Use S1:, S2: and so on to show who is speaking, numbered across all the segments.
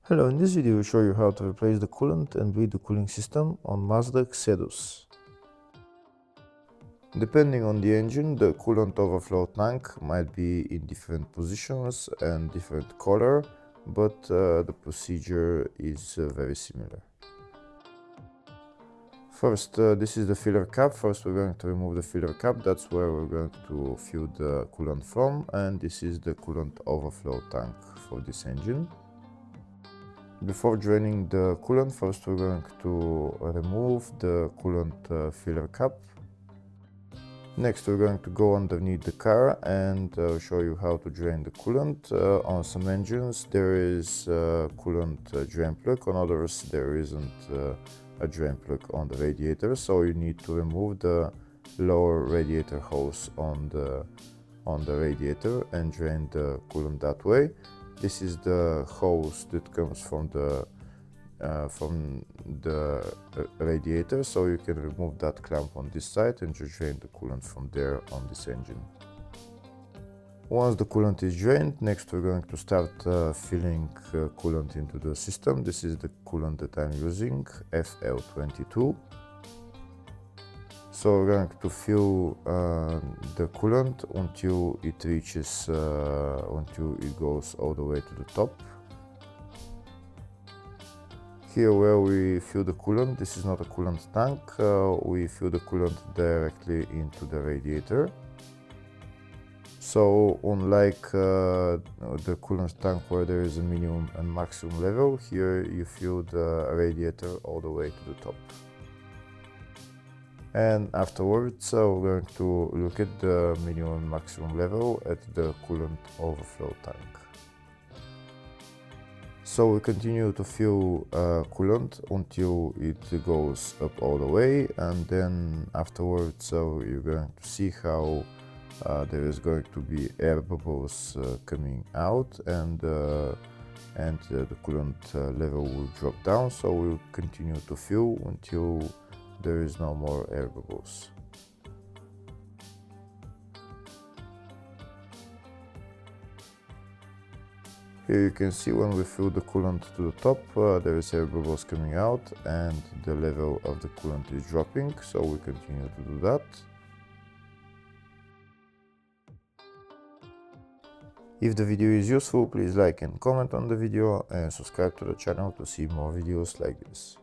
S1: Hello, in this video I will show you how to replace the coolant and bleed the cooling system on Mazda Xedos. Depending on the engine, the coolant overflow tank might be in different positions and different color, but the procedure is very similar. First, this is the filler cap. First we're going to remove the filler cap, that's where we're going to fill the coolant from, and this is the coolant overflow tank for this engine. Before draining the coolant, first we're going to remove the coolant filler cap. Next we're going to go underneath the car and show you how to drain the coolant. On some engines there is a coolant drain plug, on others there isn't a drain plug on the radiator, so you need to remove the lower radiator hose on the radiator and drain the coolant that way. This is the hose that comes from the radiator, so you can remove that clamp on this side and just drain the coolant from there on this engine. Once the coolant is drained, next we're going to start filling coolant into the system. This is the coolant that I'm using, FL22. So we're going to fill the coolant until it reaches, until it goes all the way to the top. Here where we fill the coolant, this is not a coolant tank, we fill the coolant directly into the radiator. So unlike the coolant tank where there is a minimum and maximum level, here you fill the radiator all the way to the top. And afterwards we're going to look at the minimum and maximum level at the coolant overflow tank. So we continue to fill coolant until it goes up all the way, and then afterwards you're going to see how there is going to be air bubbles coming out, and the coolant level will drop down. So we'll continue to fill until there is no more air bubbles. Here you can see when we fill the coolant to the top, there is air bubbles coming out and the level of the coolant is dropping, so we continue to do that. If the video is useful, please like and comment on the video and subscribe to the channel to see more videos like this.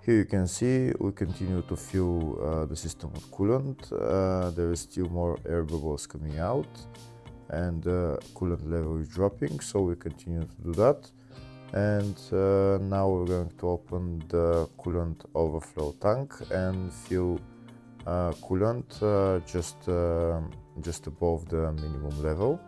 S1: Here you can see we continue to fill the system with coolant. There is still more air bubbles coming out and the coolant level is dropping, so we continue to do that. And now we're going to open the coolant overflow tank and fill coolant just above the minimum level.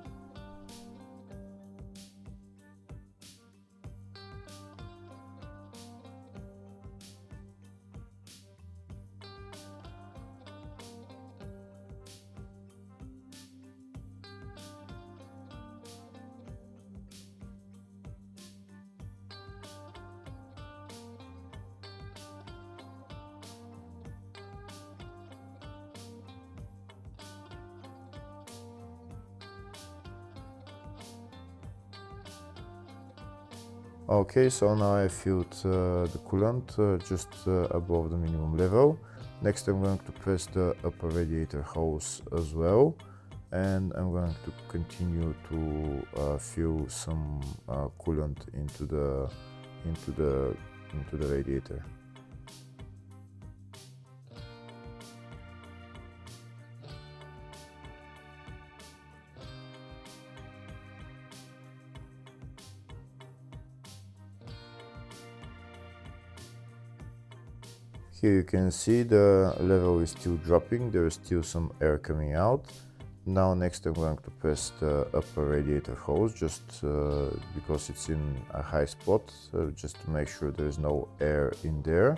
S1: Okay, so now I filled the coolant just above the minimum level. Next I'm going to press the upper radiator hose as well, and I'm going to continue to fill some coolant into the radiator. Here you can see the level is still dropping, there is still some air coming out. Now next I'm going to press the upper radiator hose just because it's in a high spot, just to make sure there is no air in there.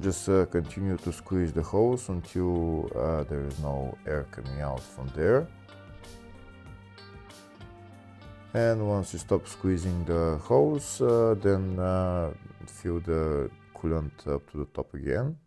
S1: Just continue to squeeze the hose until there is no air coming out from there. And once you stop squeezing the hose, then fill the coolant up to the top again.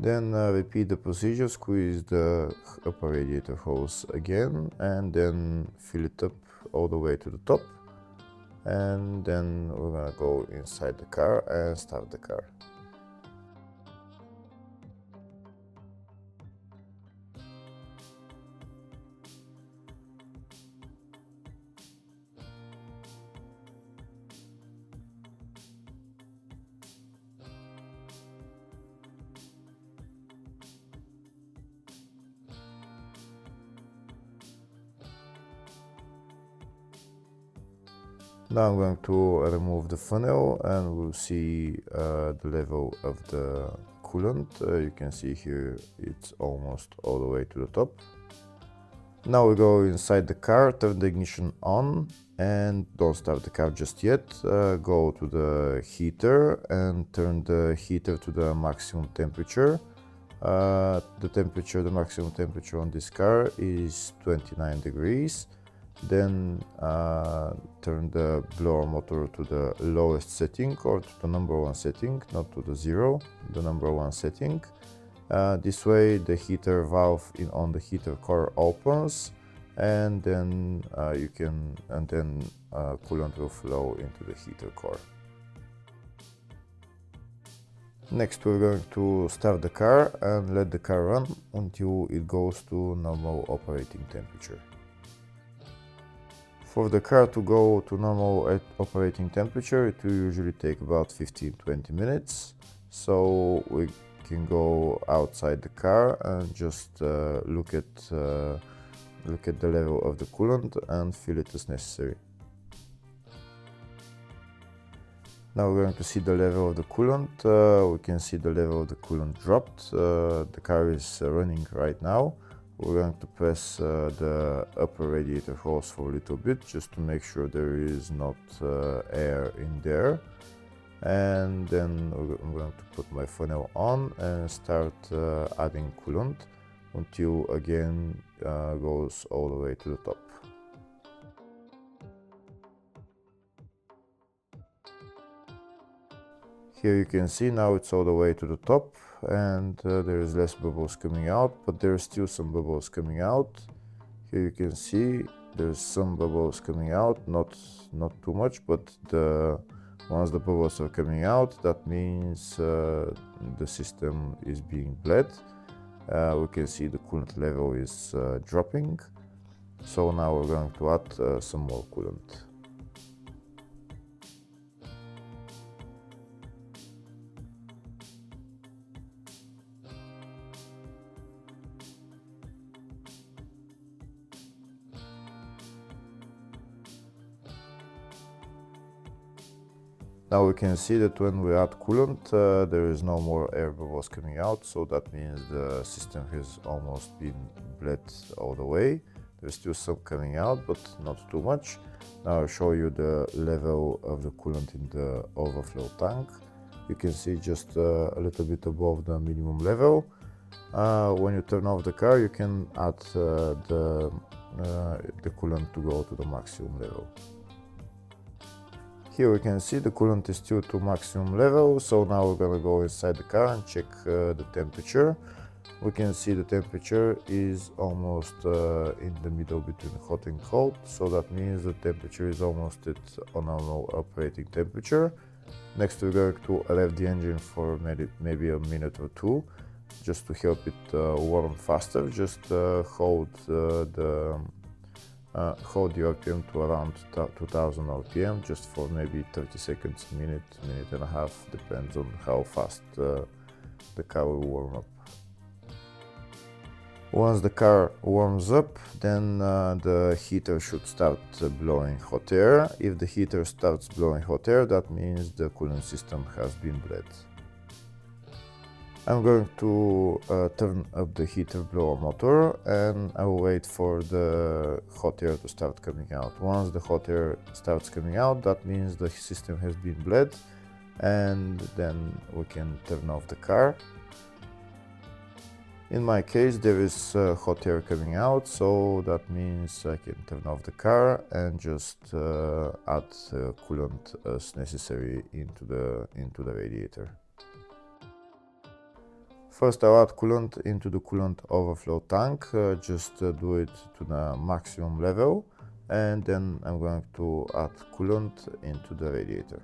S1: Then repeat the procedure, squeeze the upper radiator hose again and then fill it up all the way to the top. And then we're gonna go inside the car and start the car. Now I'm going to remove the funnel and we'll see the level of the coolant. You can see here it's almost all the way to the top. Now we go inside the car, turn the ignition on and don't start the car just yet. Go to the heater and turn the heater to the maximum temperature. The maximum temperature on this car is 29 degrees. Then turn the blower motor to the lowest setting or to the number 1 setting, not to the 0, the number 1 setting. This way the heater valve on the heater core opens and then coolant will flow into the heater core. Next we're going to start the car and let the car run until it goes to normal operating temperature. For the car to go to normal operating temperature, it will usually take about 15-20 minutes. So we can go outside the car and just look at the level of the coolant and fill it as necessary. Now we're going to see the level of the coolant. We can see the level of the coolant dropped. The car is running right now. We're going to press the upper radiator hose for a little bit just to make sure there is not air in there. And then I'm going to put my funnel on and start adding coolant until again goes all the way to the top. Here you can see now it's all the way to the top and there is less bubbles coming out, but there are still some bubbles coming out. Here you can see there's some bubbles coming out, not too much, but once the bubbles are coming out, that means the system is being bled. We can see the coolant level is dropping. So now we're going to add some more coolant. Now we can see that when we add coolant, there is no more air bubbles coming out, so that means the system has almost been bled all the way. There's still some coming out, but not too much. Now I'll show you the level of the coolant in the overflow tank. You can see just a little bit above the minimum level. When you turn off the car, you can add the coolant to go to the maximum level. Here we can see the coolant is still to maximum level, so now we're gonna go inside the car and check the temperature. We can see the temperature is almost in the middle between hot and cold, so that means the temperature is almost at a normal operating temperature. Next we're going to rev the engine for maybe a minute or two, just to help it warm faster. Just hold the RPM to around 2000 RPM just for maybe 30 seconds, minute and a half, depends on how fast the car will warm up. Once the car warms up, then the heater should start blowing hot air. If the heater starts blowing hot air, that means the coolant system has been bled. I'm going to turn up the heater blower motor, and I will wait for the hot air to start coming out. Once the hot air starts coming out, that means the system has been bled, and then we can turn off the car. In my case, there is hot air coming out, so that means I can turn off the car and just add coolant as necessary into the radiator. First, I'll add coolant into the coolant overflow tank, just do it to the maximum level, and then I'm going to add coolant into the radiator.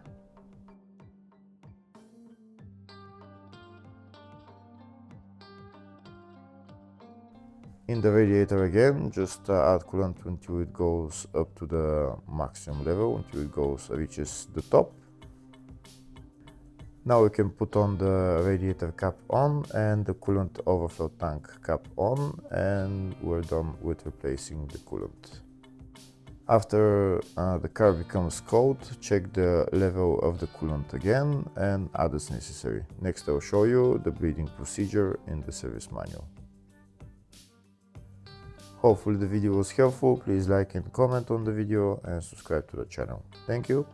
S1: In the radiator again, just add coolant until it goes up to the maximum level, until it reaches the top. Now we can put on the radiator cap on and the coolant overflow tank cap on, and we're done with replacing the coolant. After the car becomes cold, check the level of the coolant again and add as necessary. Next I'll show you the bleeding procedure in the service manual. Hopefully the video was helpful. Please like and comment on the video and subscribe to the channel. Thank you.